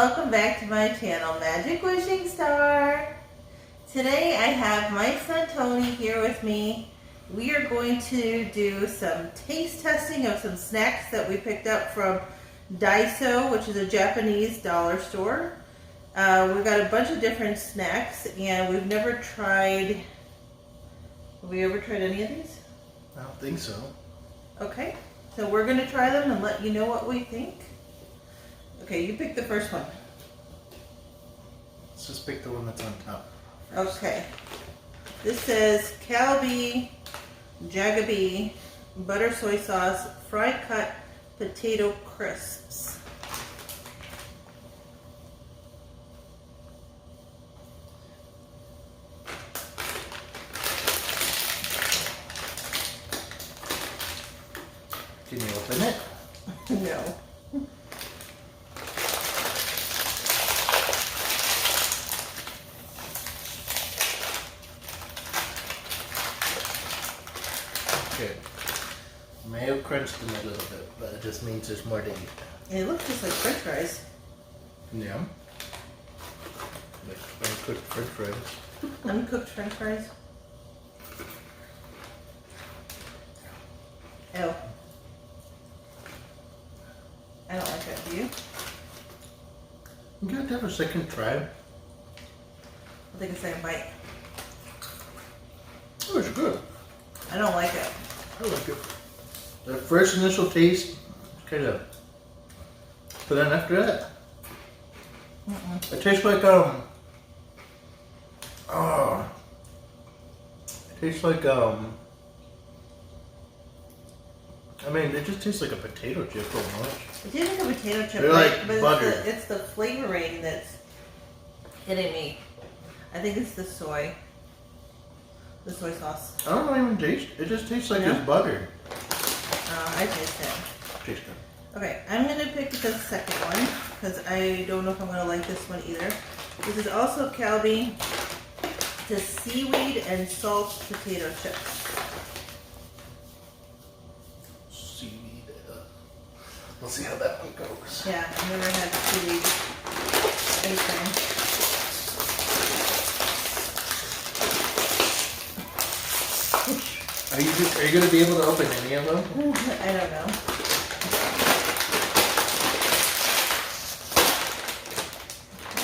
welcome back to my channel, Magic Wishing Star. Today I have my son Tony here with me. We are going to do some taste testing of some snacks that we picked up from Daiso, which is a Japanese dollar store. We've got a bunch of different snacks and we've never tried, have we ever tried any of these? I don't think so. Okay, so we're going to try them and let you know what we think. Okay, you pick the first one. Let's just pick the one that's on top. Okay. This says Calvi Jagobee butter soy sauce fry cut potato crisps. Can you open it? No. Okay. Mayo crunched them a little bit, but it just means there's more to eat. It looks just like French fries. Yeah. Like uncooked French fries. Uncooked French fries. Oh. I don't like that. Do you? You got to have a second try. I'll take a second bite. Oh, it's good. I don't like it. I like it. The first initial taste, kind of. But then after that, it tastes like it tastes like I mean, it just tastes like a potato chip almost. It tastes like a potato chip, They're like but butter. it's the flavoring that's hitting me. I think it's the soy sauce. I don't even taste. It just tastes like No? it's butter. I taste it. Tastes good. Okay, I'm gonna pick the second one because I don't know if I'm gonna like this one either. This is also Calvi. It's a seaweed and salt potato chips. Seaweed. We'll see how that one goes. Yeah, I've never had seaweed anything. Are you gonna be able to open any of them? I don't know.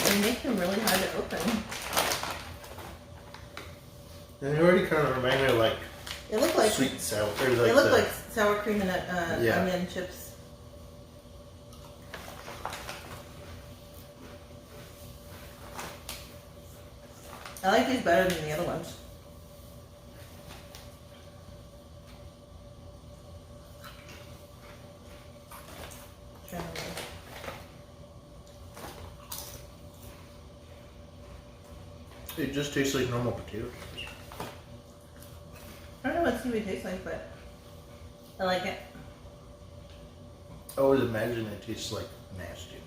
They make them really hard to open. And they already kind of remind me of like They look like sweet and sour. Or they look like sour cream and Yeah. onion chips. I like these better than the other ones. It just tastes like normal potato chips. I don't know what seaweed tastes like, but I like it. I always imagine it tastes like nasty.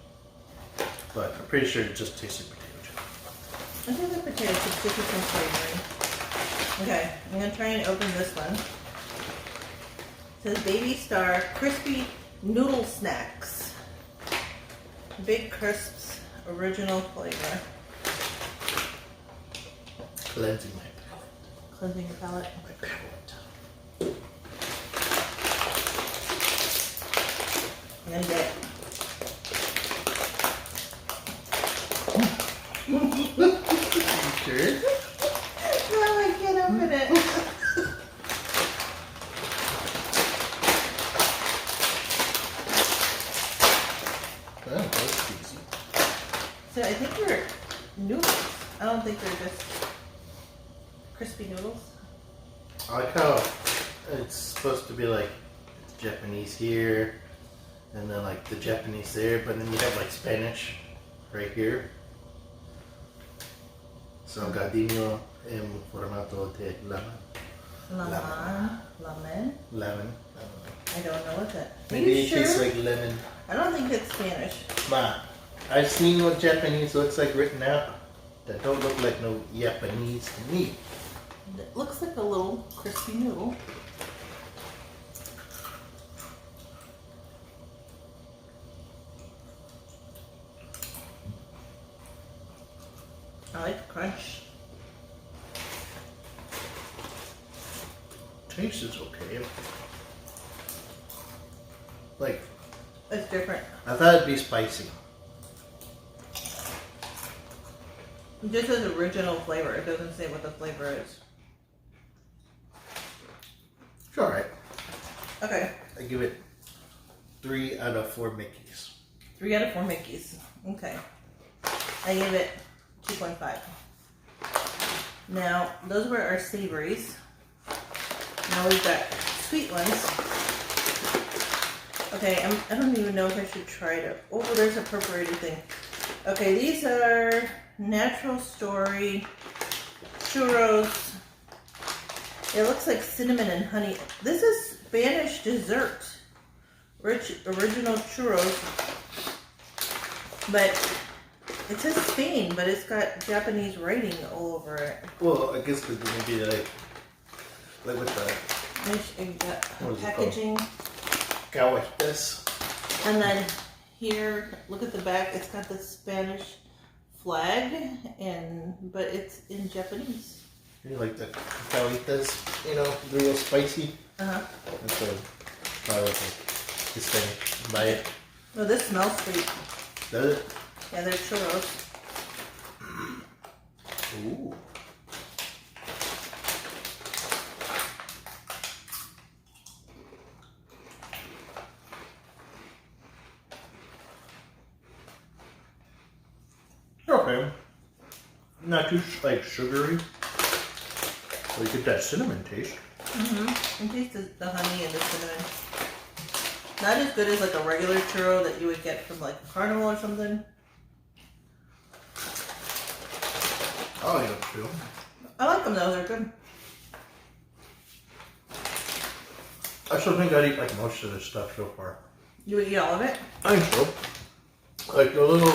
But I'm pretty sure it just tastes like potato chips. I think the potato chips just with some flavoring. Okay, I'm gonna try and open this one. It says Baby Star Crispy Noodle Snacks. Big Crisps Original Flavor. Cleansing my palate. Cleansing your palate. My palate. I'm gonna get it. You sure? No, I can't open it. Well, that's easy. So I think they're noodles. I don't think they're just crispy noodles. I like how it's supposed to be like it's Japanese here, and then like the Japanese there, but then you have like Spanish right here. Salgadinho en formato de Lemon. lemon. I don't know what that. Are Maybe you it sure? tastes like lemon. I don't think it's Spanish. Ma, I've seen what Japanese looks like written out. That don't look like no Japanese to me. It looks like a little crispy noodle. I like the crunch. Taste is okay. Like, It's different. I thought it'd be spicy. It just says original flavor. It doesn't say what the flavor is. It's alright. Okay. I give it 3 out of 4 Mickeys. 3 out of 4 Mickeys. Okay. I give it 2.5. Now, those were our savories. Now we've got sweet ones. Okay, I don't even know if I should try to... Oh, there's a perforated thing. Okay, these are Natural Story Churros. It looks like cinnamon and honey. This is Spanish dessert. Original churros. But it says Spain, but it's got Japanese writing all over it. Well, I guess it would be like with The packaging. Go like this. And then here, look at the back. It's got the Spanish flag, but it's in Japanese. You like the calitas, you know, real spicy. Uh-huh. And so I was like, this thing, buy it. Oh, this smells sweet. Does it? Yeah, they're churros. Ooh. Okay. Not too like sugary. So you get that cinnamon taste. Mm-hmm. And taste the honey and the cinnamon. Not as good as like a regular churro that you would get from like a carnival or something. I like them too. I like them though, they're good. I still think I'd eat like most of this stuff so far. You would eat all of it? I think so. Like the little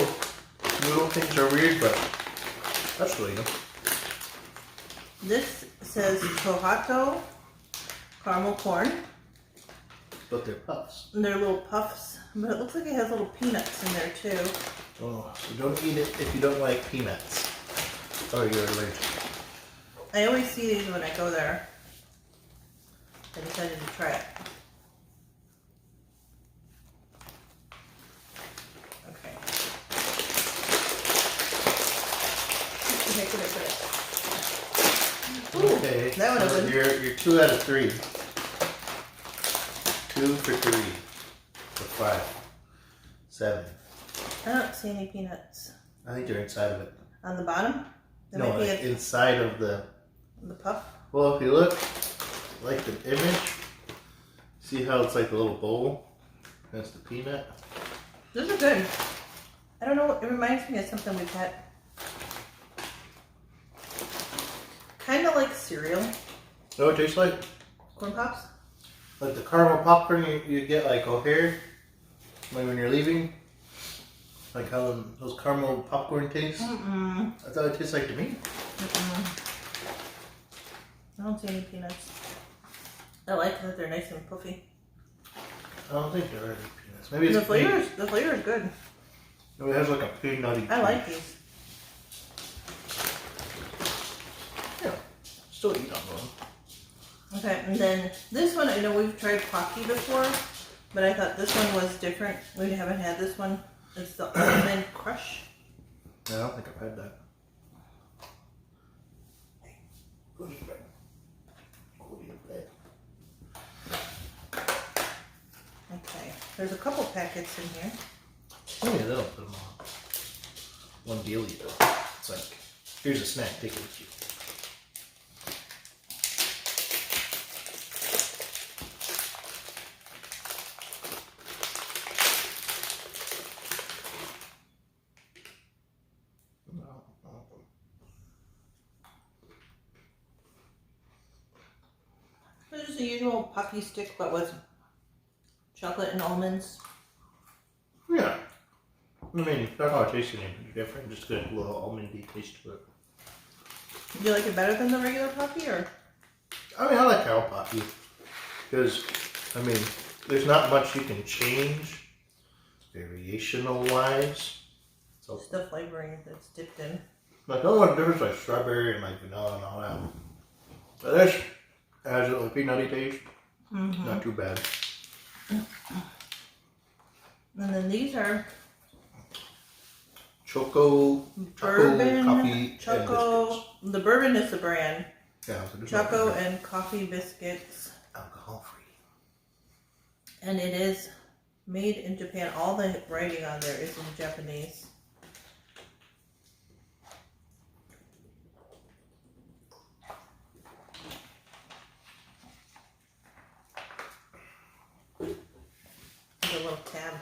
noodle things are weird, but I still eat them. This says Tohato caramel corn. But they're puffs. And they're little puffs. But it looks like it has little peanuts in there too. Oh, so don't eat it if you don't like peanuts. Or you're allergic. I always see these when I go there. I decided to try it. Okay. Okay, put it. Ooh, Okay, that one so opened. you're 2 out of 3. 2 for 3. For 5. 7. I don't see any peanuts. I think they're inside of it. On the bottom? There No, might be like inside of the... the puff. Well, if you look, like the image, see how it's like the little bowl? That's the peanut. Those are good. I don't know, it reminds me of something we've had. Kind of like cereal. Know what it tastes like? Corn Pops? Like the caramel popcorn you get like O'Hare, like when you're leaving. Like how those caramel popcorn taste. Mm-mm. I thought it tastes like to me. Mm-mm. I don't see any peanuts. I like that they're nice and puffy. I don't think there are any peanuts. Maybe it's The flavor is good. Maybe it has like a peanutty taste. I like these. Yeah, still eat on them. Okay, and then this one, I know we've tried Pocky before, but I thought this one was different. We haven't had this one. It's the almond crush. I don't think I've had that. Go to bed. Go to bed. Okay, there's a couple packets in here. Oh yeah, that'll put them on. One dealie though. It's like, here's a snack, take it with you. This is the usual Pocky stick, but with chocolate and almonds. Yeah. I mean, that's how it tastes any different. Just get a little almondy taste to it. Do you like it better than the regular Pocky, or? I mean, I like cow Pocky. Because, I mean, there's not much you can change variational wise. So, Just the flavoring that's dipped in. Like, I don't know what difference like strawberry and like vanilla and all that. But this has a little peanutty taste. Not too bad. And then these are bourbon, coffee, Choco. and biscuits. The bourbon is the brand. Yeah, so this Choco is and coffee biscuits. alcohol free. And it is made in Japan. All the writing on there is in Japanese. There's a little tab.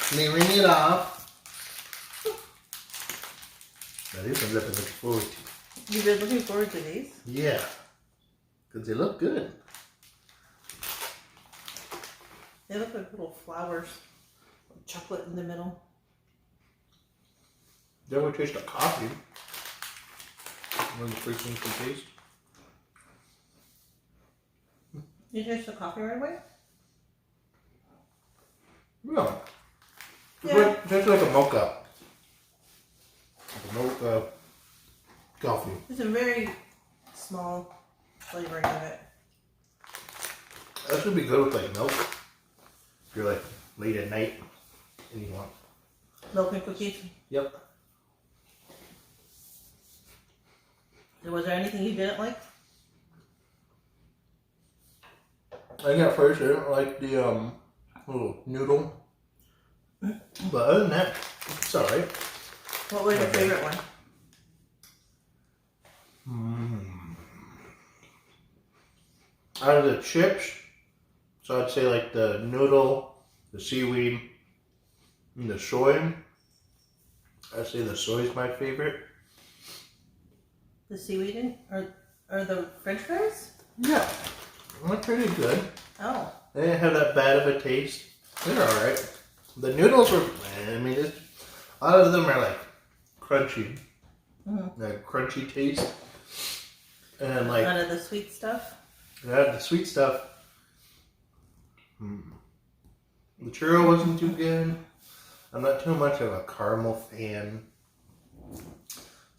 Let me ring it off. Now these ones I've been looking forward to. You've been looking forward to these? Yeah. Because they look good. They look like little flowers. Chocolate in the middle. You ever taste the coffee? One of the first things you taste? You taste the coffee right away? Yeah. Yeah. It tastes like a mocha. Like a mocha coffee. It's a very small flavoring of it. That should be good with like milk. If you're like late at night and you want. Milk and cookies. Yep. Was there anything you didn't like? I think at first I didn't like the little noodle. But other than that, it's alright. What was your favorite one? Out of the chips, so I'd say like the noodle, the seaweed, and the soy. I'd say the soy is my favorite. The seaweed or the French fries? Yeah, they're pretty good. Oh. They didn't have that bad of a taste. They're alright. The noodles were, I mean, a lot of them are like crunchy. Like crunchy taste. And like, None of the sweet stuff? yeah, the sweet stuff. The churro wasn't too good. I'm not too much of a caramel fan.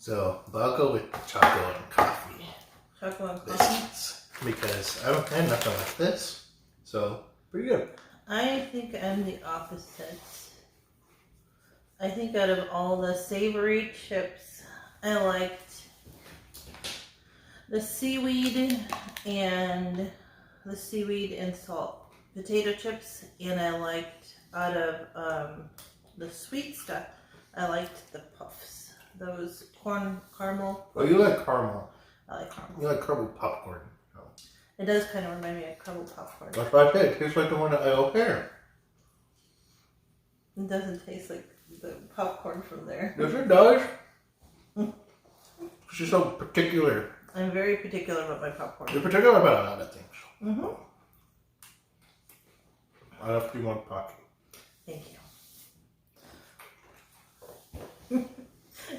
So, but I'll go with chocolate and coffee. Chocolate and coffee? Biscuits. Because I don't have nothing like this. So, pretty good. I think I'm the opposite. I think out of all the savory chips, I liked the seaweed and salt potato chips, and I liked out of the sweet stuff, I liked the puffs. Those caramel. Oh, you like caramel. I like caramel. You like caramel popcorn. Oh. It does kind of remind me of caramel popcorn. That's what I said. It tastes like the one at O'Hare. It doesn't taste like the popcorn from there. Yes, it does. She's so particular. I'm very particular about my popcorn. You're particular about a lot of things. Mm-hmm. I love you one Pocky. Thank you.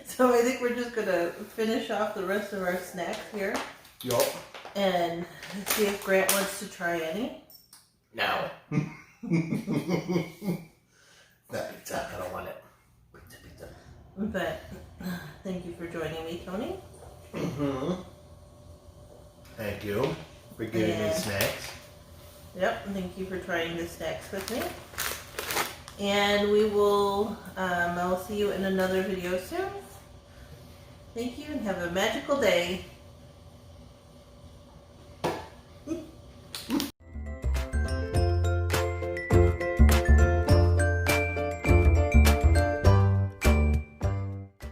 So I think we're just gonna finish off the rest of our snacks here. Yup. And see if Grant wants to try any. No. That pizza, I don't want it. Pizza. But thank you for joining me, Tony. Thank you for giving me snacks. Yep, thank you for trying the snacks with me. And we will, I'll see you in another video soon. Thank you and have a magical day.